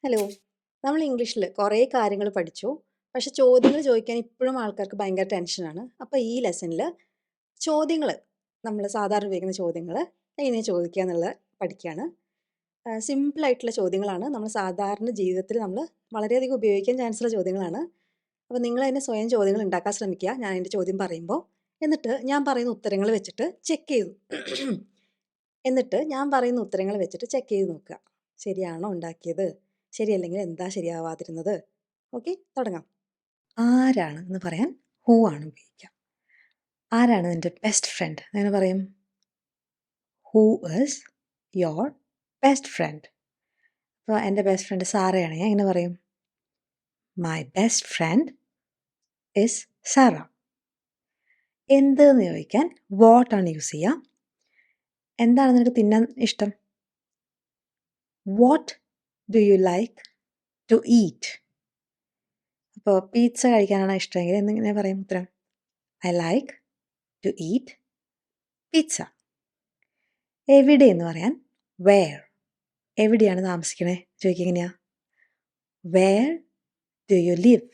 Hello. നമ്മൾ ഇംഗ്ലീഷിൽ കുറേ കാര്യങ്ങൾ പഠിച്ചു. പക്ഷെ ചോദ്യങ്ങൾ ചോദിക്കാൻ ഇപ്പോഴും ആൾക്കാർക്ക് ഭയങ്കര ടെൻഷനാണ്. അപ്പോൾ ഈ ലെസണിൽ ചോദ്യങ്ങൾ, നമ്മൾ സാധാരണ ഉപയോഗിക്കുന്ന ചോദ്യങ്ങൾ എങ്ങനെ ചോദിക്കുക എന്നുള്ളത് പഠിക്കുകയാണ്. സിമ്പിളായിട്ടുള്ള ചോദ്യങ്ങളാണ്. നമ്മൾ സാധാരണ ജീവിതത്തിൽ നമ്മൾ വളരെയധികം ഉപയോഗിക്കാൻ ചാൻസുള്ള ചോദ്യങ്ങളാണ്. അപ്പോൾ നിങ്ങൾ തന്നെ സ്വയം ചോദ്യങ്ങൾ ഉണ്ടാക്കാൻ ശ്രമിക്കുക ഞാൻ എൻ്റെ ചോദ്യം പറയുമ്പോൾ. എന്നിട്ട് ഞാൻ പറയുന്ന ഉത്തരങ്ങൾ വെച്ചിട്ട് ചെക്ക് ചെയ്തു എന്നിട്ട് ഞാൻ പറയുന്ന ഉത്തരങ്ങൾ വെച്ചിട്ട് ചെക്ക് ചെയ്ത് നോക്കുക. ശരിയാണോ ഉണ്ടാക്കിയത്? ശരിയല്ലെങ്കിൽ എന്താ ശരിയാവാതിരുന്നത്? ഓക്കെ, തുടങ്ങാം. ആരാണ് എന്ന് പറയാൻ ഹൂ ആണ് ഉപയോഗിക്കുക. ആരാണ് നിൻ്റെ ബെസ്റ്റ് ഫ്രണ്ട്? അങ്ങനെ പറയും, who is your best friend. അപ്പോൾ എൻ്റെ ബെസ്റ്റ് ഫ്രണ്ട് സാറയാണെങ്കിൽ എങ്ങനെ പറയും? My best friend is Sara. എന്തെന്ന് ചോദിക്കാൻ വാട്ടാണ് യൂസ് ചെയ്യുക. എന്താണ് നിനക്ക് തിന്നാൻ ഇഷ്ടം? What do you like to eat? അപ്പോൾ പീറ്റ്സ കഴിക്കാനാണ് ഇഷ്ടമെങ്കിൽ എന്നിങ്ങനെ പറയും ഉത്തരം? I like to eat pizza. എവിടെ എന്ന് പറയാൻ വേർ. എവിടെയാണ് താമസിക്കണേ ചോദിക്കുക എങ്ങനെയാ? Where do you live?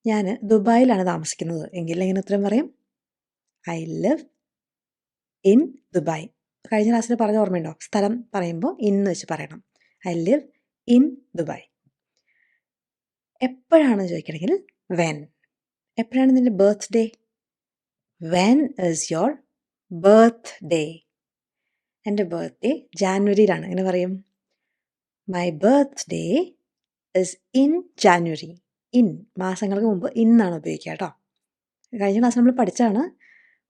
ഞാൻ ദുബായിലാണ് താമസിക്കുന്നത് എങ്കിൽ എങ്ങനെ ഉത്തരം പറയും? I live in Dubai. കഴിഞ്ഞ ക്ലാസ്സിൽ പറഞ്ഞ ഓർമ്മയുണ്ടോ? സ്ഥലം പറയുമ്പോൾ ഇന്ന് വെച്ച് പറയണം. I live in Dubai. എപ്പോഴാണ് ചോദിക്കണമെങ്കിൽ വെൻ. എപ്പോഴാണ് നിൻ്റെ birthday? When is your birthday? എൻ്റെ ബർത്ത്ഡേ ജാനുവരിയിലാണ്. എങ്ങനെ പറയും? My birthday is in January. In മാസങ്ങൾക്ക് മുമ്പ് ഇന്നാണ് ഉപയോഗിക്കുക കേട്ടോ. കഴിഞ്ഞ ക്ലാസ് നമ്മൾ പഠിച്ചാണ്,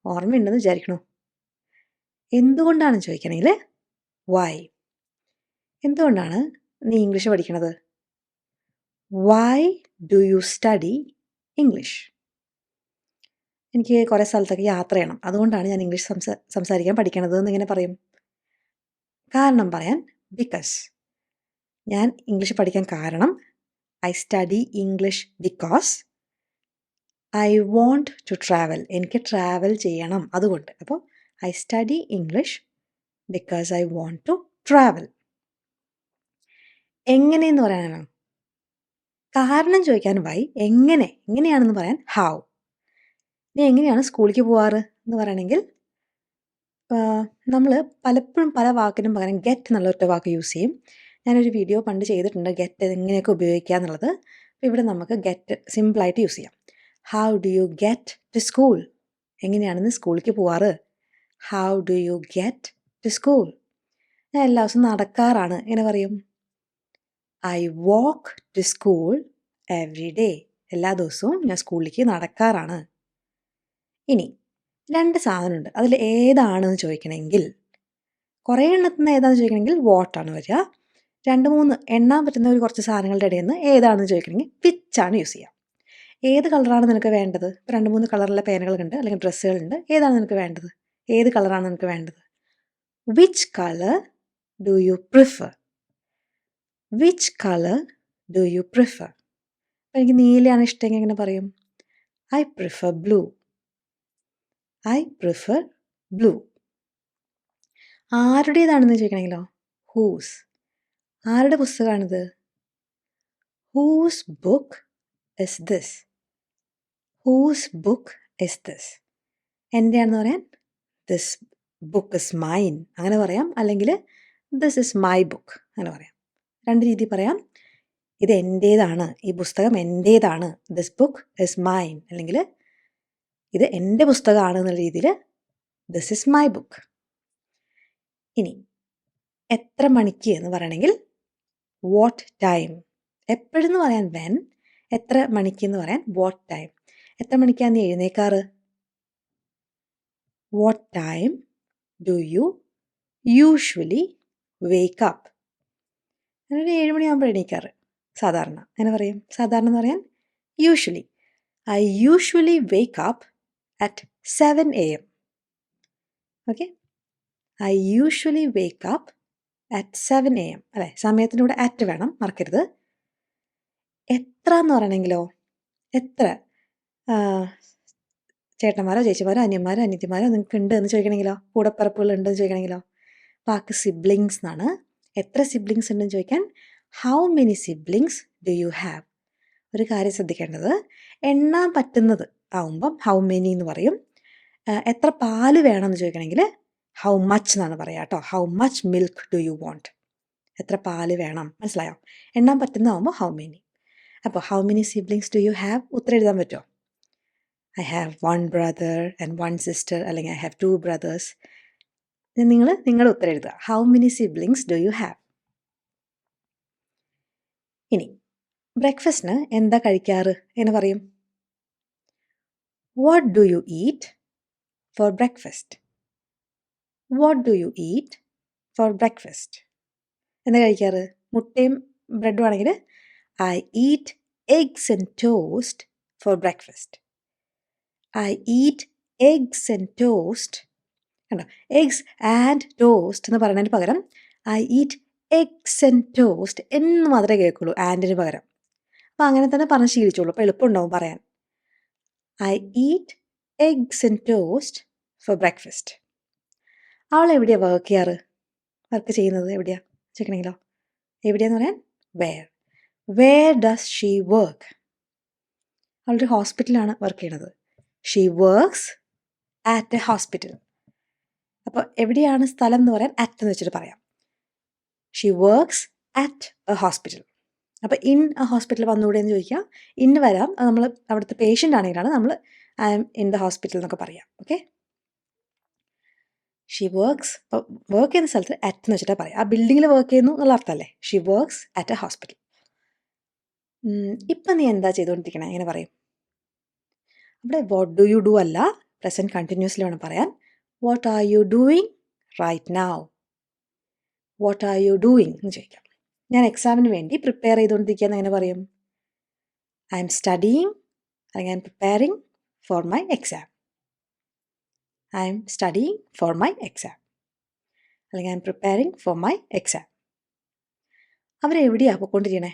ഓർമ്മയുണ്ടെന്ന് വിചാരിക്കണു. എന്തുകൊണ്ടാണ് ചോദിക്കണമെങ്കിൽ വൈ. എന്തുകൊണ്ടാണ് നീ ഇംഗ്ലീഷ് പഠിക്കണത്? Why do you study English? എനിക്ക് കുറേ സ്ഥലത്തൊക്കെ യാത്ര ചെയ്യണം, അതുകൊണ്ടാണ് ഞാൻ ഇംഗ്ലീഷ് സംസാരിക്കാൻ പഠിക്കണത് എന്നിങ്ങനെ പറയും. കാരണം പറയാൻ ബിക്കോസ്. ഞാൻ ഇംഗ്ലീഷ് പഠിക്കാൻ കാരണം I study English because I want to travel. എനിക്ക് ട്രാവൽ ചെയ്യണം, അതുകൊണ്ട്. അപ്പോൾ I study English because I want to travel. എങ്ങനെയെന്ന് പറയാനാണ്. കാരണം ചോദിക്കാൻ വൈ, എങ്ങനെയാണെന്ന് പറയാൻ ഹൗ. നീ എങ്ങനെയാണ് സ്കൂളിലേക്ക് പോവാറ് എന്ന് പറയണമെങ്കിൽ നമ്മൾ പലപ്പോഴും പല വാക്കിനും പകരം ഗെറ്റ് എന്നുള്ള ഒറ്റ വാക്ക് യൂസ് ചെയ്യും. ഞാനൊരു വീഡിയോ പണ്ട് ചെയ്തിട്ടുണ്ട് ഗെറ്റ് എങ്ങനെയൊക്കെ ഉപയോഗിക്കുക എന്നുള്ളത്. അപ്പോൾ ഇവിടെ നമുക്ക് ഗെറ്റ് സിമ്പിളായിട്ട് യൂസ് ചെയ്യാം. How do you get to school? എങ്ങനെയാണ് നീ സ്കൂളിലേക്ക് പോവാറ്? How do you get to school? ഞാൻ എല്ലാ ദിവസവും നടക്കാറാണ്. എങ്ങനെ പറയും? I walk to school every day. എല്ലാ ദിവസവും ഞാൻ സ്കൂളിലേക്ക് നടക്കാറാണ്. ഇനി 2 സാധനമുണ്ട്, അതിൽ ഏതാണെന്ന് ചോദിക്കണമെങ്കിൽ, കുറേ എണ്ണത്തിൽ നിന്ന് ഏതാണെന്ന് ചോദിക്കണമെങ്കിൽ വാട്ടാണ് വരിക. 2-3 എണ്ണാൻ പറ്റുന്ന ഒരു കുറച്ച് സാധനങ്ങളുടെ ഇടയിൽ നിന്ന് ഏതാണെന്ന് ചോദിക്കണമെങ്കിൽ വിച്ചാണ് യൂസ് ചെയ്യുക. ഏത് കളറാണ് നിനക്ക് വേണ്ടത്? ഇപ്പോൾ 2-3 കളറിലെ പേനകളുണ്ട്, അല്ലെങ്കിൽ ഡ്രസ്സുകളുണ്ട്. ഏതാണ് നിനക്ക് വേണ്ടത്? ഏത് കളറാണ് നിനക്ക് വേണ്ടത്? Which colour do you prefer? Which colour do you prefer? അപ്പോൾ എനിക്ക് നീലയാണ് ഇഷ്ടമെങ്കിൽ എങ്ങനെ പറയും? I prefer blue. I prefer blue. ആരുടേതാണെന്ന് ചോദിക്കണമെങ്കിലോ ഹൂസ്. ആരുടെ പുസ്തകമാണിത്? Whose book is this? Whose book is this? എൻ്റെയാണെന്ന് പറയാൻ ദിസ് ബുക്ക് ഇസ് മൈൻ അങ്ങനെ പറയാം, അല്ലെങ്കിൽ ദിസ് ഇസ് മൈ ബുക്ക് അങ്ങനെ പറയാം. 2 രീതി പറയാം. ഇത് എൻ്റേതാണ്, ഈ പുസ്തകം എൻ്റേതാണ്, ദിസ് ബുക്ക് ഇസ് മൈൻ. അല്ലെങ്കിൽ ഇത് എൻ്റെ പുസ്തകമാണ് എന്നുള്ള രീതിയിൽ ദിസ് ഇസ് മൈ ബുക്ക്. ഇനി എത്ര മണിക്ക് എന്ന് പറയണമെങ്കിൽ വാട്ട് ടൈം. എപ്പോഴെന്ന് പറയാൻ വെൻ, എത്ര മണിക്ക് എന്ന് പറയാൻ വാട്ട് ടൈം. എത്ര മണിക്കാണ് നീ എഴുന്നേക്കാറ്? What time do you usually wake up? ഞാനൊരു 7 മണിയാകുമ്പോൾ എണീക്കാറ് സാധാരണ. അങ്ങനെ പറയും. സാധാരണ എന്ന് പറയാൻ usually. I usually wake up at 7 AM. Okay, I usually wake up at 7 AM. അല്ലേ, സമയത്തിൻ്റെ കൂടെ അറ്റ് വേണം, മറക്കരുത്. എത്ര എന്ന് പറയണമെങ്കിലോ, എത്ര ചേട്ടന്മാരോ ചേച്ചിമാരോ അനിയന്മാരോ അനിയത്തിമാരോ നിങ്ങൾക്ക് ഉണ്ട് എന്ന് ചോദിക്കണമെങ്കിലോ, കൂടപ്പിറപ്പുകൾ ഉണ്ടെന്ന് ചോദിക്കണമെങ്കിലോ, വാക്ക് സിബ്ലിങ്സ് എന്നാണ്. എത്ര സിബ്ലിങ്സ് ഉണ്ടെന്ന് ചോദിക്കാൻ how many siblings do you have? ഒരു കാര്യം ശ്രദ്ധിക്കേണ്ടത്, എണ്ണാൻ പറ്റുന്നത് ആവുമ്പം ഹൗ മെനി എന്ന് പറയും. എത്ര പാല് വേണമെന്ന് ചോദിക്കണമെങ്കിൽ ഹൗ മച്ച് എന്നാണ് പറയുക കേട്ടോ. How much milk do you want? എത്ര പാല് വേണം, മനസ്സിലായോ? എണ്ണാൻ പറ്റുന്നതാവുമ്പോൾ ഹൗ മെനി. അപ്പോൾ how many siblings do you have ഉത്തരം എഴുതാൻ പറ്റുമോ? I have 1 brother and 1 sister, അല്ലെങ്കിൽ ഐ ഹാവ് 2 ബ്രദേഴ്സ്. നിങ്ങൾ ഉത്തരം എഴുതുക. How many siblings do you have? ഇനി ബ്രേക്ക്ഫാസ്റ്റിന് എന്താ കഴിക്കാറ് എന്ന് പറയും. What do you eat for breakfast? What do you eat for breakfast? എന്താ കഴിക്കാറ്? മുട്ടയും ബ്രെഡും ആണെങ്കിൽ I eat eggs and toast four breakfast. I eat eggs and toast. കണ്ടോ, എഗ്സ് ആൻഡ് ടോസ്റ്റ് എന്ന് പറയുന്നതിന് പകരം I eat eggs and toast എന്ന് മാത്രമേ കേൾക്കുള്ളൂ ആൻഡിന് പകരം. അപ്പം അങ്ങനെ തന്നെ പറഞ്ഞ് ശീലിച്ചോളൂ, അപ്പോൾ എളുപ്പമുണ്ടാവും പറയാൻ. I eat eggs and toast four breakfast. അവൾ എവിടെയാണ് വർക്ക് ചെയ്യാറ്? വർക്ക് ചെയ്യുന്നത് എവിടെയാണ് ചോദിക്കണമെങ്കിലോ, എവിടെയാന്ന് പറയാൻ വേർ ഡസ് ഷീ വർക്ക്? അവളൊരു ഹോസ്പിറ്റലാണ് വർക്ക് ചെയ്യണത്. She works at A hospital. അപ്പോൾ എവിടെയാണ് സ്ഥലം എന്ന് പറയാൻ അറ്റ് എന്ന് വെച്ചിട്ട് പറയാം. She works at a hospital. അപ്പോൾ ഇൻ എ ഹോസ്പിറ്റൽ വന്നുകൂടെ എന്ന് ചോദിക്കാം. ഇന്ന് വരാം, നമ്മൾ അവിടുത്തെ പേഷ്യൻ്റ് ആണെങ്കിലാണ് നമ്മൾ I M in the hospital എന്നൊക്കെ പറയാം. Okay, she works. ഇപ്പോൾ വർക്ക് ചെയ്യുന്ന സ്ഥലത്ത് അറ്റ് എന്ന് വെച്ചിട്ടാണ് പറയാം. ആ ബിൽഡിങ്ങിൽ വർക്ക് ചെയ്യുന്നു എന്നുള്ള അർത്ഥമല്ലേ. She works at a hospital. ഇപ്പം നീ എന്താ ചെയ്തുകൊണ്ടിരിക്കണേ എങ്ങനെ പറയും? അവിടെ വാട്ട് ഡു യു ഡു അല്ല, പ്രസൻറ്റ് കണ്ടിന്യൂസ്ലി വേണം പറയാൻ. What are you doing right now? What are you doing എന്ന് ചോദിക്കാം. ഞാൻ എക്സാമിന് വേണ്ടി പ്രിപ്പയർ ചെയ്തുകൊണ്ടിരിക്കുകയെന്ന് എങ്ങനെ പറയും? ഐ എം സ്റ്റഡിയിങ്, അല്ലെങ്കിൽ I'm preparing for my exam. I'm studying for my exam, അല്ലെങ്കിൽ I'm preparing for my exam. അവരെവിടെയാണ് പോയിക്കൊണ്ടിരിക്കണേ?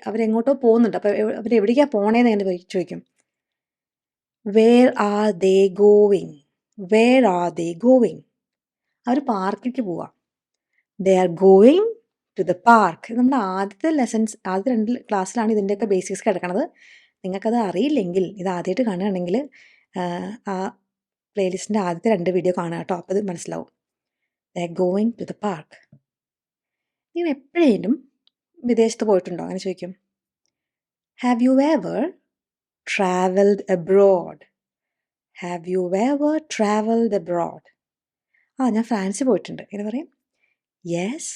അവരെങ്ങോട്ടോ പോകുന്നുണ്ട്. അപ്പോൾ അവരെവിടേക്കാണ് പോണേന്ന് എങ്ങനെ ചോദിക്കും? Where are they going? Where are they going? അവർ പാർക്കിലേക്ക് പോവാം. They are going to the park. നമ്മുടെ ആദ്യത്തെ ആദ്യത്തെ 2 ക്ലാസ്സിലാണ് ഇതിൻ്റെയൊക്കെ ബേസിക്സ് കിടക്കണത്. നിങ്ങൾക്കത് അറിയില്ലെങ്കിൽ, ഇത് ആദ്യമായിട്ട് കാണുകയാണെങ്കിൽ ആ പ്ലേലിസ്റ്റിൻ്റെ ആദ്യത്തെ 2 വീഡിയോ കാണുക കേട്ടോ. അപ്പോൾ ഇത് മനസ്സിലാവും. They are going to the park. നിങ്ങൾ എപ്പോഴേലും വിദേശത്ത് പോയിട്ടുണ്ടോ അങ്ങനെ ചോദിക്കും. Have you ever travelled abroad? Have you ever travelled abroad? ഞാൻ ഫ്രാൻസിൽ പോയിട്ടുണ്ട്. എങ്ങനെ പറയും? Yes,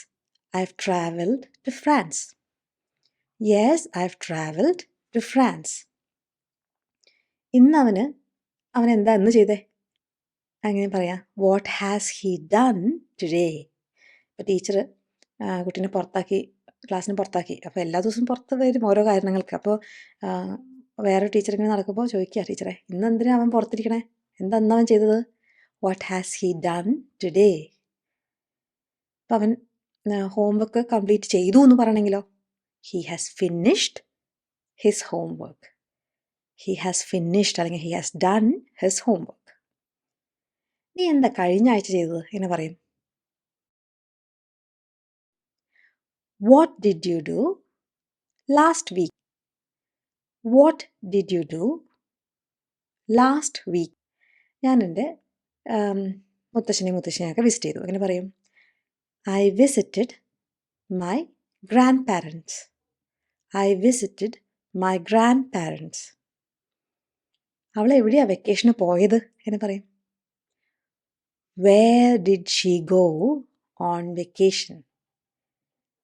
I have travelled to France. Yes, I have travelled to France. ഇന്ന് അവൻ എന്താ ഇന്ന് ചെയ്തേ? അങ്ങനെ പറയാം. What has he done today? ഇപ്പോൾ ടീച്ചർ കുട്ടീനെ ക്ലാസ്സിന് പുറത്താക്കി. അപ്പോൾ എല്ലാ ദിവസവും പുറത്ത് വരും ഓരോ കാരണങ്ങൾക്ക്. അപ്പോൾ വേറൊരു ടീച്ചർ ഇങ്ങനെ നടക്കുമ്പോൾ ചോദിക്കുക, ടീച്ചറെ ഇന്ന് എന്തിനാണ് അവൻ പുറത്തിരിക്കണേ? എന്താ അവൻ ചെയ്തത്? What has he done today? അപ്പം അവൻ ഹോംവർക്ക് കംപ്ലീറ്റ് ചെയ്തു എന്ന് പറയണമെങ്കിലോ, he has finished his homework. He has finished, അല്ലെങ്കിൽ he has done his homework. നീ എന്താ കഴിഞ്ഞ ആഴ്ച ചെയ്തത് എന്ന് പറയും. What did you do last week? What did you do last week? ഞാൻ എൻ്റെ മുത്തശ്ശനെയൊക്കെ വിസിറ്റ് ചെയ്തു. അങ്ങനെ പറയും. I visited my grandparents. I visited my grandparents. അവൾ എവിടെയാണ് വെക്കേഷന് പോയത് എന്ന് പറയും. Where did she go on vacation?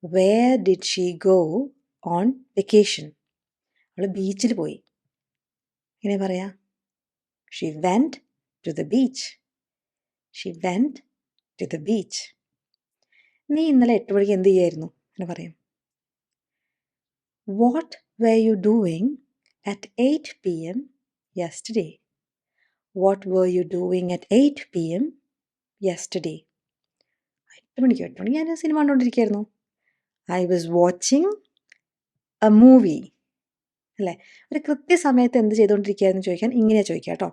Where did she go on vacation? അവൾ ബീച്ചിൽ പോയി. എങ്ങനെ പറയാം? She went to the beach. She went to the beach. നീ ഇന്നലെ 8 മണിക്ക് എന്ത് ചെയ്യായിരുന്നു എന്ന് പറയും. What were you doing at 8 p.m. yesterday? What were you doing at 8 p.m. yesterday? 8 മണിക്ക് ഞാൻ സിനിമ കണ്ടുകൊണ്ടിരിക്കുകയായിരുന്നു. I was watching a movie. അല്ലേ? ഒരു കൃത്യസമയത്ത് എന്ത് ചെയ്തുകൊണ്ടിരിക്കുകയായിരുന്നു ചോദിക്കാൻ ഇങ്ങനെയാണ് ചോദിക്കുക കേട്ടോ.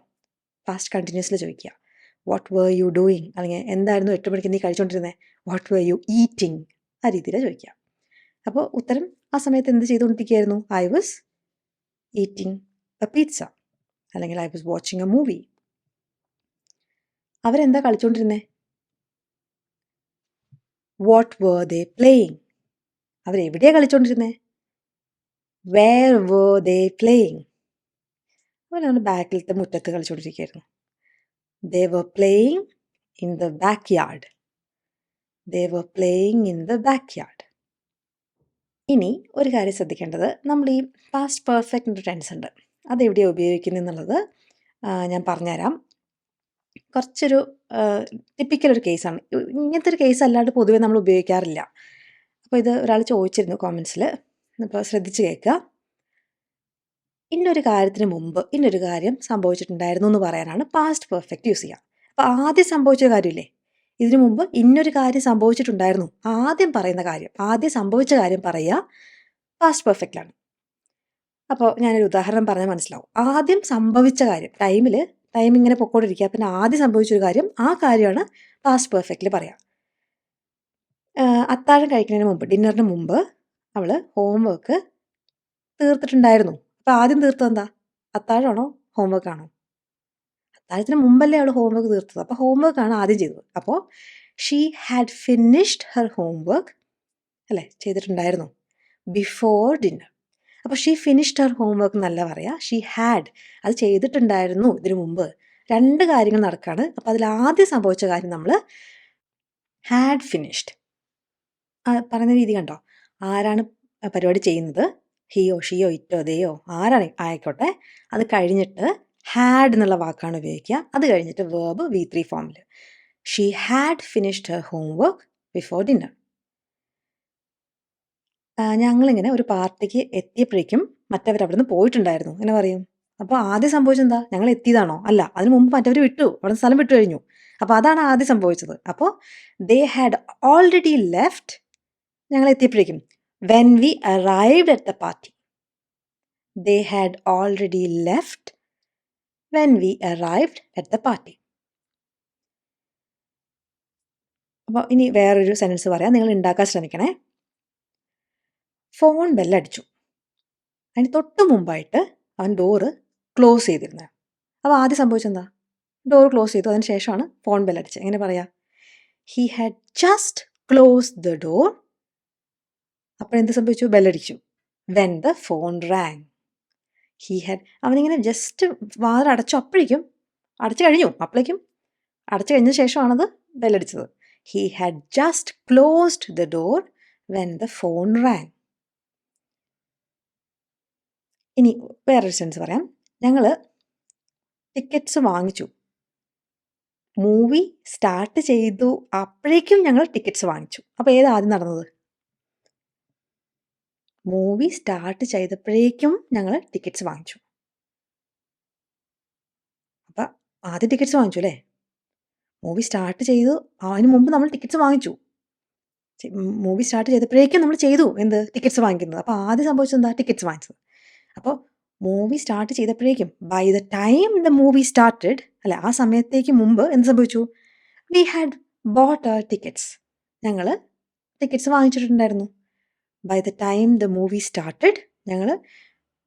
പാസ്റ്റ് കണ്ടിന്യൂസിൽ ചോദിക്കുക. What were you doing? അല്ലെങ്കിൽ എന്തായിരുന്നു 8 മണിക്ക് നീ കഴിച്ചുകൊണ്ടിരുന്നത്? What were you eating? ആ രീതിയിലാണ് ചോദിക്കുക. അപ്പോൾ ഉത്തരം ആ സമയത്ത് എന്ത് ചെയ്തുകൊണ്ടിരിക്കുകയായിരുന്നു? I was eating a pizza, അല്ലെങ്കിൽ I was watching a movie. അവരെന്താ കളിച്ചുകൊണ്ടിരുന്നേ? What were they playing? അവരെവിടെയാണ് കളിച്ചുകൊണ്ടിരുന്നേ? Where were they playing? അവരാണ് ബാക്കിലത്തെ മുറ്റത്ത് കളിച്ചുകൊണ്ടിരിക്കുകയായിരുന്നു. They were playing in the backyard. They were playing in the backyard. ഇനി ഒരു കാര്യം ശ്രദ്ധിക്കേണ്ടത്, നമ്മൾ ഈ പാസ്റ്റ് പെർഫെക്റ്റ് ടെൻസ് ഉണ്ട്, അതെവിടെയാണ് ഉപയോഗിക്കുന്നത് എന്നുള്ളത് ഞാൻ പറഞ്ഞുതരാം. കുറച്ചൊരു ടിപ്പിക്കൽ ഒരു കേസാണ്. ഇങ്ങനത്തെ ഒരു കേസ് അല്ലാണ്ട് പൊതുവെ നമ്മൾ ഉപയോഗിക്കാറില്ല. അപ്പോൾ ഇത് ഒരാൾ ചോദിച്ചിരുന്നു കോമൻസിൽ, അപ്പോൾ ശ്രദ്ധിച്ച് കേൾക്കുക. ഇന്നൊരു കാര്യത്തിന് മുമ്പ് ഇന്നൊരു കാര്യം സംഭവിച്ചിട്ടുണ്ടായിരുന്നു എന്ന് പറയാനാണ് പാസ്റ്റ് പെർഫെക്റ്റ് യൂസ് ചെയ്യുക. അപ്പോൾ ആദ്യം സംഭവിച്ച കാര്യമില്ലേ, ഇതിനു മുമ്പ് ഇന്നൊരു കാര്യം സംഭവിച്ചിട്ടുണ്ടായിരുന്നു, ആദ്യം പറയുന്ന കാര്യം, ആദ്യം സംഭവിച്ച കാര്യം പറയുക പാസ്റ്റ് പെർഫെക്റ്റിലാണ്. അപ്പോൾ ഞാനൊരു ഉദാഹരണം പറഞ്ഞാൽ മനസ്സിലാവും. ആദ്യം സംഭവിച്ച കാര്യം, ടൈം ഇങ്ങനെ പൊക്കോണ്ടിരിക്കുക, പിന്നെ ആദ്യം സംഭവിച്ചൊരു കാര്യം, ആ കാര്യമാണ് പാസ്റ്റ് പെർഫെക്റ്റിൽ പറയാം. അത്താഴം കഴിക്കുന്നതിന് മുമ്പ്, ഡിന്നറിന് മുമ്പ് അവൾ ഹോംവർക്ക് തീർത്തിട്ടുണ്ടായിരുന്നു. അപ്പോൾ ആദ്യം തീർത്തത് എന്താ? അത്താഴമാണോ ഹോംവർക്കാണോ? അത്താഴത്തിന് മുമ്പല്ലേ അവൾ ഹോംവർക്ക് തീർത്തത്, അപ്പോൾ ഹോംവർക്കാണ് ആദ്യം ചെയ്തത്. അപ്പോൾ she had finished her homework അല്ലേ, ചെയ്തിട്ടുണ്ടായിരുന്നു ബിഫോർ ഡിന്നർ. അപ്പോൾ ഷീ ഫിനിഷ്ഡ് ഹെർ ഹോംവർക്ക് എന്നല്ല പറയാം, ഷീ ഹാഡ്, അത് ചെയ്തിട്ടുണ്ടായിരുന്നു ഇതിനു മുമ്പ്. രണ്ട് കാര്യങ്ങൾ നടക്കുകയാണ്. അപ്പോൾ അതിൽ ആദ്യം സംഭവിച്ച കാര്യം നമ്മൾ ഹാഡ് ഫിനിഷ്ഡ്. പറയുന്ന രീതി കണ്ടോ? ആരാണ് പരിപാടി ചെയ്യുന്നത്? ഹിയോ ഷിയോ ഇറ്റോ ദയോ ആരാണ് ആയിക്കോട്ടെ, അത് കഴിഞ്ഞിട്ട് ഹാഡ് എന്നുള്ള വാക്കാണ് ഉപയോഗിക്കുക. അത് കഴിഞ്ഞിട്ട് വേർബ് V3 ഫോമിൽ. She had finished her homework before dinner. ഞങ്ങളിങ്ങനെ ഒരു പാർട്ടിക്ക് എത്തിയപ്പോഴേക്കും മറ്റവർ അവിടെ നിന്ന് പോയിട്ടുണ്ടായിരുന്നു എന്ന് പറയും. അപ്പോൾ ആദ്യം സംഭവിച്ചെന്താ? ഞങ്ങൾ എത്തിയതാണോ? അല്ല, അതിന് മുമ്പ് മറ്റവർ വിട്ടു, അവിടെ സ്ഥലം വിട്ടു കഴിഞ്ഞു. അപ്പോൾ അതാണ് ആദ്യം സംഭവിച്ചത്. അപ്പോൾ ദേ ഹാഡ് ഓൾറെഡി ലെഫ്റ്റ്, ഞങ്ങൾ എത്തിയപ്പോഴേക്കും. When we arrived at the party. They had already left when we arrived at the party. അപ്പോൾ ഇനി വേറൊരു സെൻറ്റൻസ് പറയാം, നിങ്ങൾ ഉണ്ടാക്കാൻ ശ്രമിക്കണേ. ഫോൺ ബെല്ലടിച്ചു. അതിന് തൊട്ട് മുമ്പായിട്ട് അവൻ ഡോറ് ക്ലോസ് ചെയ്തിരുന്നത്. അപ്പോൾ ആദ്യം സംഭവിച്ചെന്താ? ഡോർ ക്ലോസ് ചെയ്തു, അതിന് ശേഷമാണ് ഫോൺ ബെല്ലടിച്ചത്. എങ്ങനെ പറയാം? He had just close the door. അപ്പോൾ എന്ത് സംഭവിച്ചു? ബെല്ലടിച്ചു. When the phone rang. He had, അവനിങ്ങനെ ജസ്റ്റ് വാതിൽ അടച്ചു, അപ്പോഴേക്കും അടച്ചു കഴിഞ്ഞു, അപ്പോഴേക്കും അടച്ചു കഴിഞ്ഞ ശേഷമാണത് ബെല്ലടിച്ചത്. He had just closed the door when the phone rang. ഇനി വേറൊരു സെൻസ് പറയാം. ഞങ്ങൾ ടിക്കറ്റ്സ് വാങ്ങിച്ചു. മൂവി സ്റ്റാർട്ട് ചെയ്തു, അപ്പോഴേക്കും ഞങ്ങൾ ടിക്കറ്റ്സ് വാങ്ങിച്ചു. അപ്പോൾ ഏത് ആദ്യം നടന്നത്? മൂവി സ്റ്റാർട്ട് ചെയ്തപ്പോഴേക്കും ഞങ്ങൾ ടിക്കറ്റ്സ് വാങ്ങിച്ചു. അപ്പം ആദ്യം ടിക്കറ്റ്സ് വാങ്ങിച്ചു അല്ലേ? മൂവി സ്റ്റാർട്ട് ചെയ്തു, അതിന് മുമ്പ് നമ്മൾ ടിക്കറ്റ്സ് വാങ്ങിച്ചു. മൂവി സ്റ്റാർട്ട് ചെയ്തപ്പോഴേക്കും നമ്മൾ ചെയ്തു എന്ത്? ടിക്കറ്റ്സ് വാങ്ങിക്കുന്നത്. അപ്പോൾ ആദ്യം സംഭവിച്ചത് എന്താ? ടിക്കറ്റ്സ് വാങ്ങിച്ചത്. അപ്പോൾ മൂവി സ്റ്റാർട്ട് ചെയ്തപ്പോഴേക്കും, by the time the movie started അല്ലെ, ആ സമയത്തേക്ക് മുമ്പ് എന്ത് സംഭവിച്ചു? We had bought our tickets. ഞങ്ങൾ ടിക്കറ്റ്സ് വാങ്ങിച്ചിട്ടുണ്ടായിരുന്നു. By the time the movie started, ഞങ്ങൾ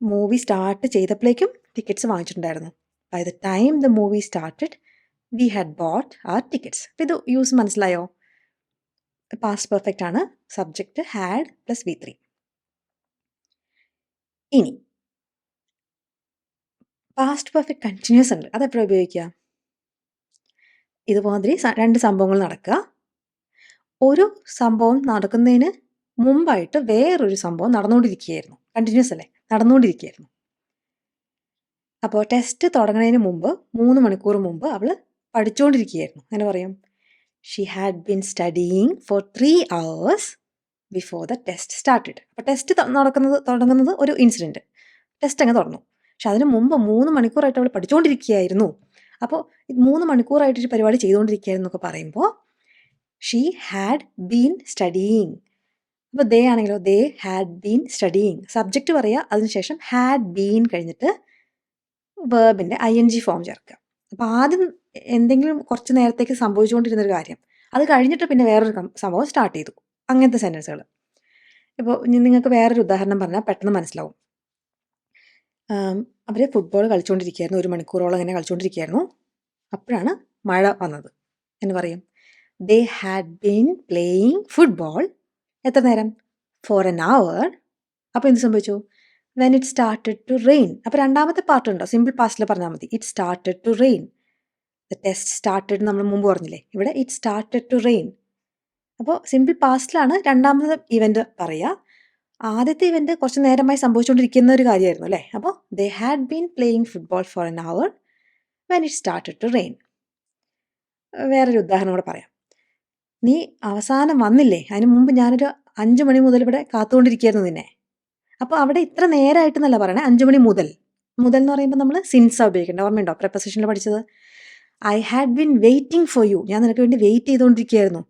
മൂവി സ്റ്റാർട്ട് ചെയ്തപ്പോഴേക്കും ടിക്കറ്റ്സ് വാങ്ങിച്ചിട്ടുണ്ടായിരുന്നു. By the time the movie started we had bought our tickets. അപ്പോൾ ഇത് യൂസ് മനസ്സിലായോ? പാസ്റ്റ് പെർഫെക്റ്റ് ആണ്, സബ്ജക്റ്റ് ഹാഡ് പ്ലസ് V3. ഇനി പാസ്റ്റ് പെർഫെക്റ്റ് കണ്ടിന്യൂസ് ഉണ്ട്, അതെപ്പോഴും ഉപയോഗിക്കുക. ഇതുമാതിരി രണ്ട് സംഭവങ്ങൾ നടക്കുക. ഒരു സംഭവം നടക്കുന്നതിന് മുമ്പായിട്ട് വേറൊരു സംഭവം നടന്നുകൊണ്ടിരിക്കുകയായിരുന്നു. കണ്ടിന്യൂസ് അല്ലേ, നടന്നുകൊണ്ടിരിക്കുകയായിരുന്നു. അപ്പോൾ ടെസ്റ്റ് തുടങ്ങുന്നതിന് മുമ്പ് 3 മണിക്കൂർ മുമ്പ് അവൾ പഠിച്ചുകൊണ്ടിരിക്കുകയായിരുന്നു. അങ്ങനെ പറയും, she had been studying for 3 hours before the test started. അപ്പോൾ ടെസ്റ്റ് തുടങ്ങുന്നത് ഒരു ഇൻസിഡൻറ്റ്, ടെസ്റ്റ് അങ്ങ് തുറന്നു. പക്ഷെ അതിന് മുമ്പ് 3 മണിക്കൂറായിട്ട് അവൾ പഠിച്ചുകൊണ്ടിരിക്കുകയായിരുന്നു. അപ്പോൾ 3 മണിക്കൂറായിട്ടൊരു പരിപാടി ചെയ്തുകൊണ്ടിരിക്കുകയായിരുന്നു എന്നൊക്കെ പറയുമ്പോൾ ഷീ ഹാഡ് ബീൻ സ്റ്റഡിയിങ്. അപ്പോൾ ദേ ആണെങ്കിലോ, ദേ ഹാഡ് ബീൻ സ്റ്റഡിയിങ്. സബ്ജക്റ്റ് പറയുക, അതിനുശേഷം ഹാഡ് ബീൻ കഴിഞ്ഞിട്ട് വേർബിൻ്റെ ING ഫോം ചേർക്കുക. അപ്പോൾ ആദ്യം എന്തെങ്കിലും കുറച്ച് നേരത്തേക്ക് സംഭവിച്ചുകൊണ്ടിരുന്നൊരു കാര്യം, അത് കഴിഞ്ഞിട്ട് പിന്നെ വേറൊരു സംഭവം സ്റ്റാർട്ട് ചെയ്തു. അങ്ങനത്തെ സെൻറ്റൻസുകൾ. ഇപ്പോൾ നിങ്ങൾക്ക് വേറൊരു ഉദാഹരണം പറഞ്ഞാൽ പെട്ടെന്ന് മനസ്സിലാവും. അവർ ഫുട്ബോൾ കളിച്ചുകൊണ്ടിരിക്കുകയായിരുന്നു. 1 മണിക്കൂറോളം ഇങ്ങനെ കളിച്ചുകൊണ്ടിരിക്കുകയായിരുന്നു. അപ്പോഴാണ് മഴ വന്നത് എന്ന് പറയും. They had been playing football എത്ര നേരം? For an hour. അപ്പോൾ എന്ത് സംഭവിച്ചു? When it started to rain. അപ്പോൾ രണ്ടാമത്തെ പാർട്ട് ഉണ്ടോ? സിമ്പിൾ പാസ്റ്റിൽ പറഞ്ഞാൽ മതി. It started to rain. The test started നമ്മൾ മുമ്പ് പറഞ്ഞില്ലേ? ഇവിടെ ഇറ്റ് സ്റ്റാർട്ടഡ് ടു റെയിൻ. അപ്പോൾ സിമ്പിൾ പാസ്റ്റിലാണ് രണ്ടാമത്തെ ഇവൻ്റ് പറയുക. ആദ്യത്തെ ഇവൻ്റ് കുറച്ച് നേരമായി സംഭവിച്ചുകൊണ്ടിരിക്കുന്ന ഒരു കാര്യമായിരുന്നു അല്ലേ? അപ്പോൾ they had been playing football for an hour when it started to rain. വേറൊരു ഉദാഹരണം കൂടെ പറയാം. നീ അവസാനം വന്നില്ലേ? അതിന് മുമ്പ് ഞാനൊരു 5 മണി മുതൽ ഇവിടെ കാത്തുകൊണ്ടിരിക്കുകയായിരുന്നു നിന്നെ. അപ്പോൾ അവിടെ ഇത്ര നേരമായിട്ടെന്നല്ല പറയണേ, 5 മണി മുതൽ. മുതൽ എന്ന് പറയുമ്പോൾ നമ്മൾ സിൻസാണ് ഉപയോഗിക്കേണ്ടത്. ഓർമ്മയുണ്ടോ പ്രിപ്പോസിഷനിൽ പഠിച്ചത്? I had been waiting for you. ഞാൻ നിനക്ക് വേണ്ടി വെയിറ്റ് ചെയ്തുകൊണ്ടിരിക്കുകയായിരുന്നു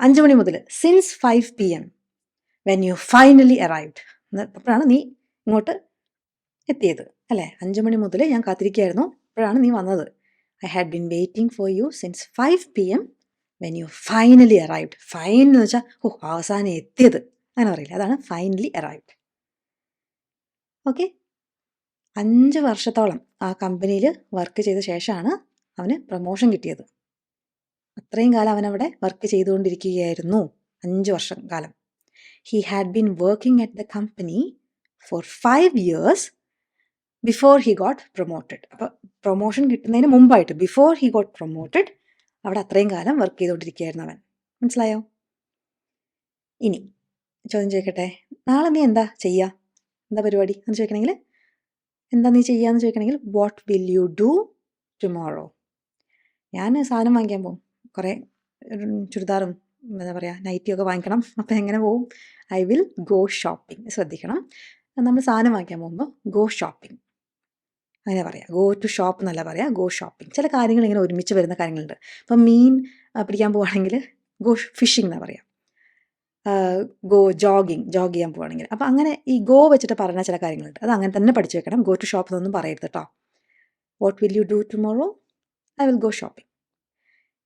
5 മണി മുതൽ. Since 5 PM when you finally arrived. അപ്പോഴാണ് നീ ഇങ്ങോട്ട് എത്തിയത് അല്ലേ? 5 മണി മുതൽ ഞാൻ കാത്തിരിക്കുകയായിരുന്നു, അപ്പോഴാണ് നീ വന്നത്. I had been waiting for you since 5 PM when you finally arrived. Fine എന്ന് വെച്ചാൽ അവസാനം എത്തിയത്, അങ്ങനെ പറയില്ല. അതാണ് ഫൈനലി അറൈവ്ഡ്. ഓക്കെ. 5 വർഷത്തോളം ആ കമ്പനിയിൽ വർക്ക് ചെയ്ത ശേഷമാണ് അവന് പ്രൊമോഷൻ കിട്ടിയത്. അത്രയും കാലം അവനവിടെ വർക്ക് ചെയ്തുകൊണ്ടിരിക്കുകയായിരുന്നു, 5 വർഷം കാലം. He had been working at the company for 5 years before he got promoted. അപ്പോൾ പ്രൊമോഷൻ കിട്ടുന്നതിന് മുമ്പായിട്ട്, ബിഫോർ ഹി ഗോട്ട് പ്രൊമോട്ടഡ്, അവിടെ അത്രയും കാലം വർക്ക് ചെയ്തുകൊണ്ടിരിക്കുകയായിരുന്നു അവൻ. മനസ്സിലായോ? ഇനി ചോദ്യം ചോദിക്കട്ടെ, നാളെ നീ എന്താ ചെയ്യുക? എന്താ പരിപാടി എന്ന് ചോദിക്കണമെങ്കിൽ, എന്താ നീ ചെയ്യാന്ന് ചോദിക്കണമെങ്കിൽ, what will you do tomorrow? ഞാൻ സാധനം വാങ്ങിക്കാൻ പോകും. കുറേ ചുരിദാറും എന്താ പറയുക നൈറ്റിയൊക്കെ വാങ്ങിക്കണം. അപ്പോൾ എങ്ങനെ പോകും? I will go shopping. ശ്രദ്ധിക്കണം, നമ്മൾ സാധനം വാങ്ങിക്കാൻ പോകുമ്പോൾ ഗോ ഷോപ്പിംഗ് അങ്ങനെ പറയാം. ഗോ ടു ഷോപ്പ് എന്നല്ല പറയാം, ഗോ ഷോപ്പിംഗ്. ചില കാര്യങ്ങൾ ഇങ്ങനെ ഒരുമിച്ച് വരുന്ന കാര്യങ്ങളുണ്ട്. ഇപ്പം മീൻ പിടിക്കാൻ പോവുകയാണെങ്കിൽ ഗോ ഫിഷിംഗ് എന്നാണ് പറയാം. ഗോ ജോഗ് ചെയ്യാൻ പോവുകയാണെങ്കിൽ. അപ്പോൾ അങ്ങനെ ഈ ഗോ വെച്ചിട്ട് പറയുന്ന ചില കാര്യങ്ങളുണ്ട്. അത് അങ്ങനെ തന്നെ പഠിച്ചു വെക്കണം. ഗോ ടു ഷോപ്പ് എന്നൊന്നും പറയരുത് കേട്ടോ. What will you do tomorrow? I will go shopping.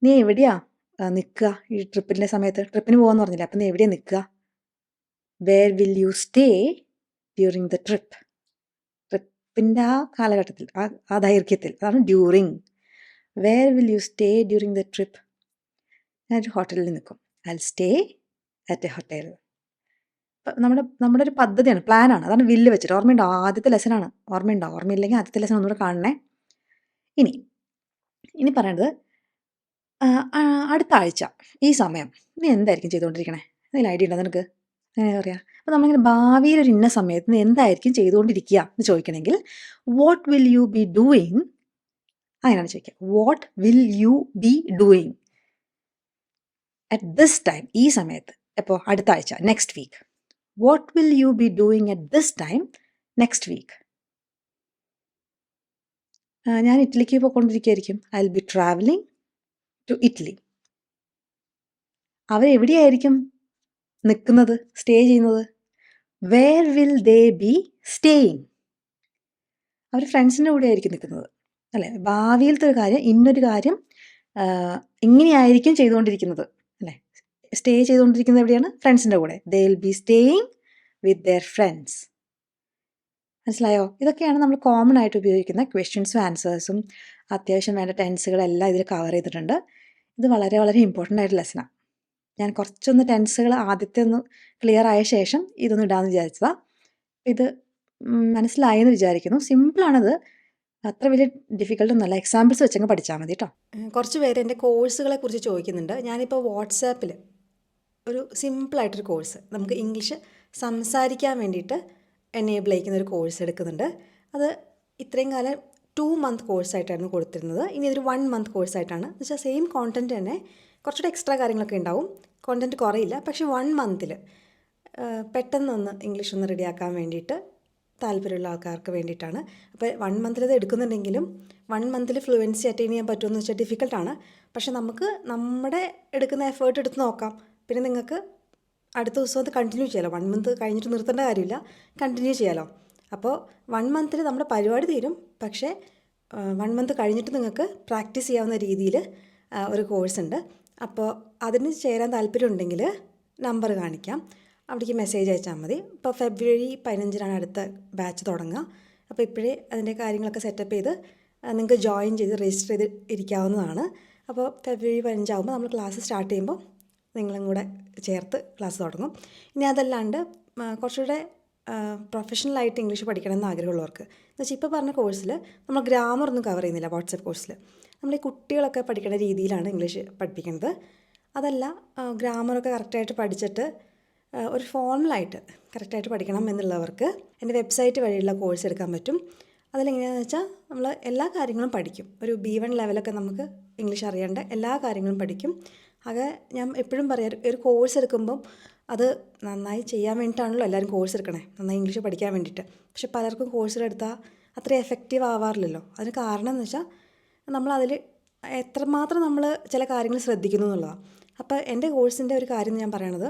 നീ എവിടെയാ നിൽക്കുക ഈ ട്രിപ്പിൻ്റെ സമയത്ത്? ട്രിപ്പിന് പോകാമെന്ന് പറഞ്ഞില്ലേ, അപ്പം നീ എവിടെയാണ് നിൽക്കുക? Where will you stay during the trip? ട്രിപ്പിൻ്റെ ആ കാലഘട്ടത്തിൽ, ആ ദൈർഘ്യത്തിൽ, അതാണ് during. Where will you stay during the trip? ഞാനൊരു ഹോട്ടലിൽ നിൽക്കും. I will stay at a hotel. നമ്മുടെ ഒരു പദ്ധതിയാണ്, പ്ലാനാണ്. അതാണ് വില്ല് വെച്ചിട്ട്. ഓർമ്മയുണ്ടോ? ആദ്യത്തെ ലെസനാണ്. ഓർമ്മയുണ്ടോ? ഓർമ്മയില്ലെങ്കിൽ ആദ്യത്തെ ലെസൺ ഒന്നുകൂടെ കാണണേ. ഇനി പറയേണ്ടത്, അടുത്ത ആഴ്ച ഈ സമയം നീ എന്തായിരിക്കും ചെയ്തുകൊണ്ടിരിക്കണേ? എന്തെങ്കിലും ഐഡിയ ഉണ്ടോ നിനക്ക്? അങ്ങനെ പറയാം. അപ്പോൾ നമ്മളിങ്ങനെ ഭാവിയിൽ ഒരു ഇന്ന സമയത്ത് നീ എന്തായിരിക്കും ചെയ്തുകൊണ്ടിരിക്കുക എന്ന് ചോദിക്കണമെങ്കിൽ, what will you be doing? അങ്ങനെയാണ് ചോദിക്കുക. What will you be doing at this time? ഈ സമയത്ത്. എപ്പോൾ? അടുത്ത ആഴ്ച, next week. What will you be doing at this time next week? ഞാൻ ഇറ്റലിക്ക് പോയിക്കൊണ്ടിരിക്കുകയായിരിക്കും. I will be travelling to Italy. അവരെവിടെയായിരിക്കും നിൽക്കുന്നത്, സ്റ്റേ ചെയ്യുന്നത്? Where will they be staying? അവർ ഫ്രണ്ട്സിൻ്റെ കൂടെ ആയിരിക്കും നിൽക്കുന്നത് അല്ലേ? ഭാവിയിലത്തെ ഒരു കാര്യം, ഇന്നൊരു കാര്യം ഇങ്ങനെയായിരിക്കും ചെയ്തുകൊണ്ടിരിക്കുന്നത് അല്ലേ? സ്റ്റേ ചെയ്തുകൊണ്ടിരിക്കുന്നത് എവിടെയാണ്? ഫ്രണ്ട്സിൻ്റെ കൂടെ. They will be staying with their friends. മനസ്സിലായോ? ഇതൊക്കെയാണ് നമ്മൾ കോമൺ ആയിട്ട് ഉപയോഗിക്കുന്ന ക്വസ്റ്റ്യൻസും ആൻസേഴ്സും. അത്യാവശ്യം വേണ്ട ടെൻസുകളെല്ലാം ഇതിൽ കവർ ചെയ്തിട്ടുണ്ട്. ഇത് വളരെ വളരെ ഇമ്പോർട്ടൻ്റ് ആയിട്ട് ലെസനാണ്. ഞാൻ കുറച്ചൊന്ന് ടെൻസുകൾ ആദ്യത്തെ ഒന്ന് ക്ലിയർ ആയ ശേഷം ഇതൊന്ന് ഇടാമെന്ന് വിചാരിച്ചതാണ്. ഇത് മനസ്സിലായെന്ന് വിചാരിക്കുന്നു. സിമ്പിളാണത്, അത്ര വലിയ ഡിഫിക്കൽട്ട് ഒന്നുമല്ല. എക്സാമ്പിൾസ് വെച്ചങ്ങ് പഠിച്ചാൽ മതി കേട്ടോ. കുറച്ച് പേര് എൻ്റെ കോഴ്സുകളെ കുറിച്ച് ചോദിക്കുന്നുണ്ട്. ഞാനിപ്പോൾ വാട്സാപ്പിൽ ഒരു സിമ്പിളായിട്ടൊരു കോഴ്സ്, നമുക്ക് ഇംഗ്ലീഷ് സംസാരിക്കാൻ വേണ്ടിയിട്ട് എനേബിൾ ചെയ്യിക്കുന്ന ഒരു കോഴ്സ് എടുക്കുന്നുണ്ട്. അത് ഇത്രയും കാലം 2 month കോഴ്സായിട്ടായിരുന്നു കൊടുത്തിരുന്നത്. ഇനി ഇതൊരു 1 month കോഴ്സായിട്ടാണ്. എന്ന് വെച്ചാൽ സെയിം കോണ്ടൻറ്റ് തന്നെ, കുറച്ചുകൂടെ എക്സ്ട്രാ കാര്യങ്ങളൊക്കെ ഉണ്ടാവും. കോണ്ടൻറ്റ് കുറയില്ല. പക്ഷേ 1 monthൽ പെട്ടെന്നൊന്ന് ഇംഗ്ലീഷ് ഒന്ന് റെഡിയാക്കാൻ വേണ്ടിയിട്ട് താല്പര്യമുള്ള ആൾക്കാർക്ക് വേണ്ടിയിട്ടാണ്. അപ്പോൾ 1 monthൽ ഇത് എടുക്കുന്നുണ്ടെങ്കിലും 1 monthൽ ഫ്ലുവൻസി അറ്റൈൻ ചെയ്യാൻ പറ്റുമെന്ന് വെച്ചാൽ ഡിഫിക്കൽട്ടാണ്. പക്ഷേ നമുക്ക് നമ്മുടെ എടുക്കുന്ന എഫേർട്ട് എടുത്ത് നോക്കാം. പിന്നെ നിങ്ങൾക്ക് അടുത്ത ദിവസം അത് കണ്ടിന്യൂ ചെയ്യാമല്ലോ. 1 month കഴിഞ്ഞിട്ട് നിർത്തേണ്ട കാര്യമില്ല, കണ്ടിന്യൂ ചെയ്യാമല്ലോ. അപ്പോൾ 1 monthൽ നമ്മുടെ പരിപാടി തീരും. പക്ഷേ 1 month കഴിഞ്ഞിട്ട് നിങ്ങൾക്ക് പ്രാക്ടീസ് ചെയ്യാവുന്ന രീതിയിൽ ഒരു കോഴ്സ് ഉണ്ട്. അപ്പോൾ അതിന് ചേരാൻ താല്പര്യമുണ്ടെങ്കിൽ നമ്പർ കാണിക്കാം. അവിടേക്ക് മെസ്സേജ് അയച്ചാൽ മതി. ഇപ്പോൾ ഫെബ്രുവരി 15-നാണ് അടുത്ത ബാച്ച് തുടങ്ങുക. അപ്പോൾ ഇപ്പോഴേ അതിൻ്റെ കാര്യങ്ങളൊക്കെ സെറ്റപ്പ് ചെയ്ത് നിങ്ങൾക്ക് ജോയിൻ ചെയ്ത് രജിസ്റ്റർ ചെയ്ത് ഇരിക്കാവുന്നതാണ്. അപ്പോൾ ഫെബ്രുവരി 15 ആകുമ്പോൾ നമ്മൾ ക്ലാസ് സ്റ്റാർട്ട് ചെയ്യുമ്പോൾ നിങ്ങളും കൂടെ ചേർത്ത് ക്ലാസ് തുടങ്ങും. ഇനി അതല്ലാണ്ട് കുറച്ചുകൂടെ പ്രൊഫഷണലായിട്ട് ഇംഗ്ലീഷ് പഠിക്കണമെന്ന് ആഗ്രഹമുള്ളവർക്ക് എന്ന് വെച്ചാൽ ഇപ്പോൾ പറഞ്ഞ കോഴ്സിൽ നമ്മൾ ഗ്രാമറൊന്നും കവർ ചെയ്യുന്നില്ല. വാട്സപ്പ് കോഴ്സിൽ നമ്മൾ ഈ കുട്ടികളൊക്കെ പഠിക്കുന്ന രീതിയിലാണ് ഇംഗ്ലീഷ് പഠിപ്പിക്കുന്നത്. അതല്ല, ഗ്രാമറൊക്കെ കറക്റ്റായിട്ട് പഠിച്ചിട്ട് ഒരു ഫോർമലായിട്ട് കറക്റ്റായിട്ട് പഠിക്കണം എന്നുള്ളവർക്ക് എൻ്റെ വെബ്സൈറ്റ് വഴിയുള്ള കോഴ്സ് എടുക്കാൻ പറ്റും. അതിലെങ്ങനെയാണെന്ന് വെച്ചാൽ നമ്മൾ എല്ലാ കാര്യങ്ങളും പഠിക്കും. ഒരു B1 ലെവലൊക്കെ നമുക്ക് ഇംഗ്ലീഷ് അറിയേണ്ട എല്ലാ കാര്യങ്ങളും പഠിക്കും. ആകെ ഞാൻ എപ്പോഴും പറയാം, ഒരു കോഴ്സ് എടുക്കുമ്പം അത് നന്നായി ചെയ്യാൻ വേണ്ടിയിട്ടാണല്ലോ എല്ലാവരും കോഴ്സ് എടുക്കണേ, നന്നായി ഇംഗ്ലീഷ് പഠിക്കാൻ വേണ്ടിയിട്ട്. പക്ഷെ പലർക്കും കോഴ്സിലെടുത്താൽ അത്ര എഫക്റ്റീവ് ആവാറില്ലല്ലോ. അതിന് കാരണം എന്ന് വെച്ചാൽ നമ്മളതിൽ എത്രമാത്രം നമ്മൾ ചില കാര്യങ്ങൾ ശ്രദ്ധിക്കുന്നു എന്നുള്ളതാണ്. അപ്പോൾ എൻ്റെ കോഴ്സിൻ്റെ ഒരു കാര്യം ഞാൻ പറയണത്,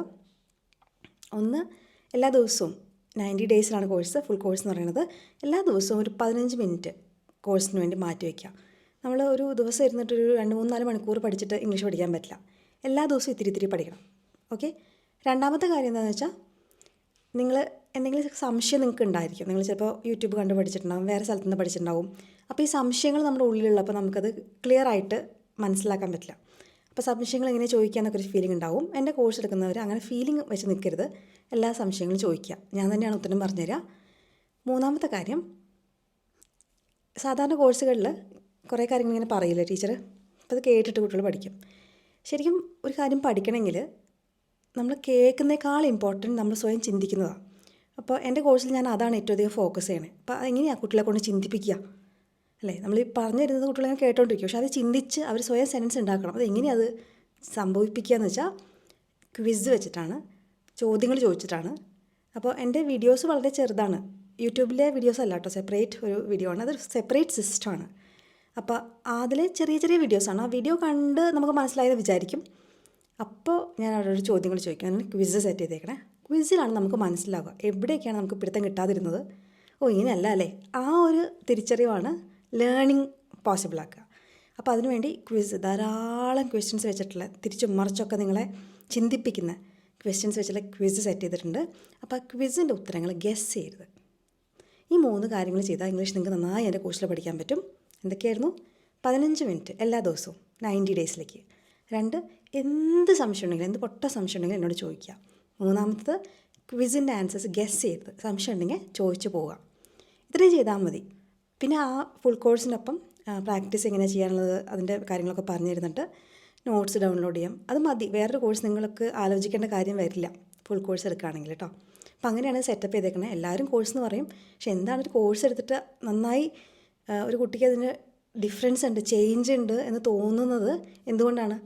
ഒന്ന്, എല്ലാ ദിവസവും 90 ഡേയ്സിലാണ് കോഴ്സ്, ഫുൾ കോഴ്സ് എന്ന് പറയുന്നത്. എല്ലാ ദിവസവും ഒരു 15 മിനിറ്റ് കോഴ്സിന് വേണ്ടി മാറ്റി വയ്ക്കുക. നമ്മൾ ഒരു ദിവസം ഇരുന്നിട്ടൊരു 2-3-4 മണിക്കൂർ പഠിച്ചിട്ട് ഇംഗ്ലീഷ് പഠിക്കാൻ പറ്റില്ല. എല്ലാ ദിവസവും ഇത്തിരി പഠിക്കണം. ഓക്കെ. രണ്ടാമത്തെ കാര്യം എന്താണെന്ന് വെച്ചാൽ, നിങ്ങൾ എന്തെങ്കിലും സംശയം നിങ്ങൾക്ക് ഉണ്ടായിരിക്കും. നിങ്ങൾ ചിലപ്പോൾ യൂട്യൂബ് കണ്ട് പഠിച്ചിട്ടുണ്ടാകും, വേറെ സ്ഥലത്തു നിന്ന് പഠിച്ചിട്ടുണ്ടാകും. അപ്പോൾ ഈ സംശയങ്ങൾ നമ്മുടെ ഉള്ളിലുള്ളപ്പോൾ നമുക്കത് ക്ലിയർ ആയിട്ട് മനസ്സിലാക്കാൻ പറ്റില്ല. അപ്പോൾ സംശയങ്ങൾ എങ്ങനെ ചോദിക്കാമെന്നൊക്കെ ഒരു ഫീലിംഗ് ഉണ്ടാവും. എൻ്റെ കോഴ്സ് എടുക്കുന്നവർ അങ്ങനെ ഫീലിംഗ് വെച്ച് നിൽക്കരുത്, എല്ലാ സംശയങ്ങളും ചോദിക്കുക. ഞാൻ തന്നെയാണ് ഉത്തരം പറഞ്ഞുതരിക. മൂന്നാമത്തെ കാര്യം, സാധാരണ കോഴ്സുകളിൽ കുറേ കാര്യങ്ങൾ ഇങ്ങനെ പറയില്ല ടീച്ചർ, അപ്പോൾ അത് കേട്ടിട്ട് കുട്ടികൾ പഠിക്കും. ശരിക്കും ഒരു കാര്യം പഠിക്കണമെങ്കിൽ നമ്മൾ കേൾക്കുന്നേക്കാൾ ഇമ്പോർട്ടൻറ്റ് നമ്മൾ സ്വയം ചിന്തിക്കുന്നതാണ്. അപ്പോൾ എൻ്റെ കോഴ്സിൽ ഞാൻ അതാണ് ഏറ്റവും അധികം ഫോക്കസ് ചെയ്യണേ. അപ്പോൾ അതെങ്ങനെയാണ് കുട്ടികളെ കൊണ്ട് ചിന്തിപ്പിക്കുക അല്ലേ? നമ്മൾ ഈ പറഞ്ഞു തരുന്നത് കുട്ടികളെ കേട്ടോണ്ടിരിക്കും, പക്ഷെ അത് ചിന്തിച്ച് അവർ സ്വയം സെൻസ് ഉണ്ടാക്കണം. അത് എങ്ങനെയാണ് അത് സംഭവിപ്പിക്കുക എന്ന് വെച്ചാൽ ക്വിസ് വെച്ചിട്ടാണ്, ചോദ്യങ്ങൾ ചോദിച്ചിട്ടാണ്. അപ്പോൾ എൻ്റെ വീഡിയോസ് വളരെ ചെറുതാണ്, യൂട്യൂബിലെ വീഡിയോസ് അല്ല കേട്ടോ, സെപ്പറേറ്റ് ഒരു വീഡിയോ ആണ്, അതൊരു സെപ്പറേറ്റ് സിസ്റ്റമാണ്. അപ്പോൾ അതിൽ ചെറിയ വീഡിയോസാണ്. ആ വീഡിയോ കണ്ട് നമുക്ക് മനസ്സിലായെന്ന് വിചാരിക്കും. അപ്പോൾ ഞാൻ അവരോട് ചോദ്യങ്ങൾ ചോദിക്കും. അങ്ങനെ ക്വിസ് സെറ്റ് ചെയ്തേക്കണേ. ക്വിസിലാണ് നമുക്ക് മനസ്സിലാവുക എവിടെയൊക്കെയാണ് നമുക്ക് പിടുത്തം കിട്ടാതിരുന്നത്. ഇങ്ങനെയല്ല അല്ലേ, ആ ഒരു തിരിച്ചറിവാണ് ലേണിംഗ് പോസിബിൾ ആക്കുക. അപ്പോൾ അതിനുവേണ്ടി ക്വിസ്, ധാരാളം ക്വസ്റ്റ്യൻസ് വെച്ചിട്ടുള്ള, തിരിച്ചും മറിച്ചൊക്കെ നിങ്ങളെ ചിന്തിപ്പിക്കുന്ന ക്വസ്റ്റ്യൻസ് വെച്ചുള്ള ക്വിസ് സെറ്റ് ചെയ്തിട്ടുണ്ട്. അപ്പോൾ ആ ക്വിസിൻ്റെ ഉത്തരങ്ങൾ ഗെസ് ചെയ്യരുത്. ഈ 3 കാര്യങ്ങൾ ചെയ്താൽ ഇംഗ്ലീഷ് നിങ്ങൾക്ക് നന്നായി എൻ്റെ കോഴ്സിൽ പഠിക്കാൻ പറ്റും. എന്തൊക്കെയായിരുന്നു? 15 മിനിറ്റ് എല്ലാ ദിവസവും 90 ഡേയ്സിലേക്ക്. 2, എന്ത് സംശയം ഉണ്ടെങ്കിലും, എന്ത് പൊട്ട സംശയം ഉണ്ടെങ്കിലും എന്നോട് ചോദിക്കുക. 3-മത്തത്, ക്വിസിൻ്റെ ആൻസേഴ്സ് ഗെസ് ചെയ്ത് സംശയം ഉണ്ടെങ്കിൽ ചോദിച്ചു പോവുക. ഇത്രയും ചെയ്താൽ മതി. പിന്നെ ആ ഫുൾ കോഴ്സിനൊപ്പം പ്രാക്ടീസ് എങ്ങനെ ചെയ്യാനുള്ളത്, അതിൻ്റെ കാര്യങ്ങളൊക്കെ പറഞ്ഞു തരുന്നുണ്ട്. നോട്ട്സ് ഡൗൺലോഡ് ചെയ്യാം, അത് മതി. വേറൊരു കോഴ്സ് നിങ്ങൾക്ക് ആലോചിക്കേണ്ട കാര്യം വരില്ല ഫുൾ കോഴ്സ് എടുക്കുകയാണെങ്കിൽ കേട്ടോ. അപ്പോൾ അങ്ങനെയാണ് സെറ്റപ്പ് ചെയ്തേക്കുന്നത്. എല്ലാവരും കോഴ്സ് എന്ന് പറയും, പക്ഷെ എന്താണ് ഒരു കോഴ്സ് എടുത്തിട്ട് നന്നായി ഒരു കുട്ടിക്ക് അതിന് ഡിഫറൻസ് ഉണ്ട്, ചേഞ്ച് ഉണ്ട് എന്ന് തോന്നുന്നത് എന്തുകൊണ്ടാണ്?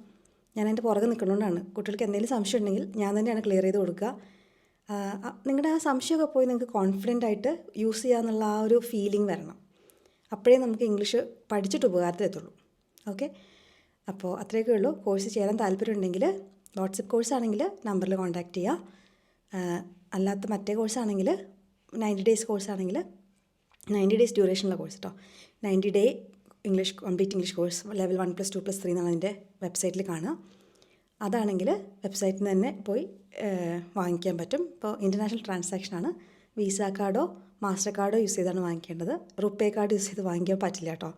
ഞാൻ എൻ്റെ പുറകെ നിൽക്കുന്നതുകൊണ്ടാണ്. കുട്ടികൾക്ക് എന്തെങ്കിലും സംശയം ഉണ്ടെങ്കിൽ ഞാൻ തന്നെയാണ് ക്ലിയർ ചെയ്ത് കൊടുക്കുക. നിങ്ങളുടെ ആ സംശയമൊക്കെ പോയി നിങ്ങൾക്ക് കോൺഫിഡൻ്റ് ആയിട്ട് യൂസ് ചെയ്യാമെന്നുള്ള ആ ഒരു ഫീലിംഗ് വരണം. അപ്പോഴേ നമുക്ക് ഇംഗ്ലീഷ് പഠിച്ചിട്ട് ഉപകാരത്തിലെത്തുള്ളൂ. ഓക്കെ. അപ്പോൾ അത്രയൊക്കെ ഉള്ളൂ. കോഴ്സ് ചേരാൻ താല്പര്യമുണ്ടെങ്കിൽ വാട്സപ്പ് കോഴ്സാണെങ്കിൽ നമ്പറിൽ കോൺടാക്റ്റ് ചെയ്യുക. അല്ലാത്ത മറ്റേ കോഴ്സാണെങ്കിൽ 90 ഡേയ്സ് കോഴ്സാണെങ്കിൽ 90 ഡേയ്സ് ഡ്യൂറേഷനുള്ള കോഴ്സ് കേട്ടോ. 90 day English complete English course level 1+2+3 എന്നാണ് അതിൻ്റെ വെബ്സൈറ്റിൽ കാണുക. അതാണെങ്കിൽ വെബ്സൈറ്റിൽ നിന്ന് തന്നെ പോയി വാങ്ങിക്കാൻ പറ്റും. ഇപ്പോൾ ഇൻ്റർനാഷണൽ ട്രാൻസാക്ഷനാണ്. വിസ കാർഡോ മാസ്റ്റർ കാർഡോ യൂസ് ചെയ്താണ് വാങ്ങിക്കേണ്ടത്. റുപ്പേ കാർഡ് യൂസ് ചെയ്ത് വാങ്ങിക്കാൻ പറ്റില്ല കേട്ടോ.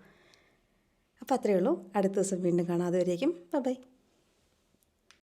അപ്പോൾ അത്രയേ ഉള്ളൂ. അടുത്ത ദിവസം വീണ്ടും കാണാം. അതുവരേക്കും ബൈ.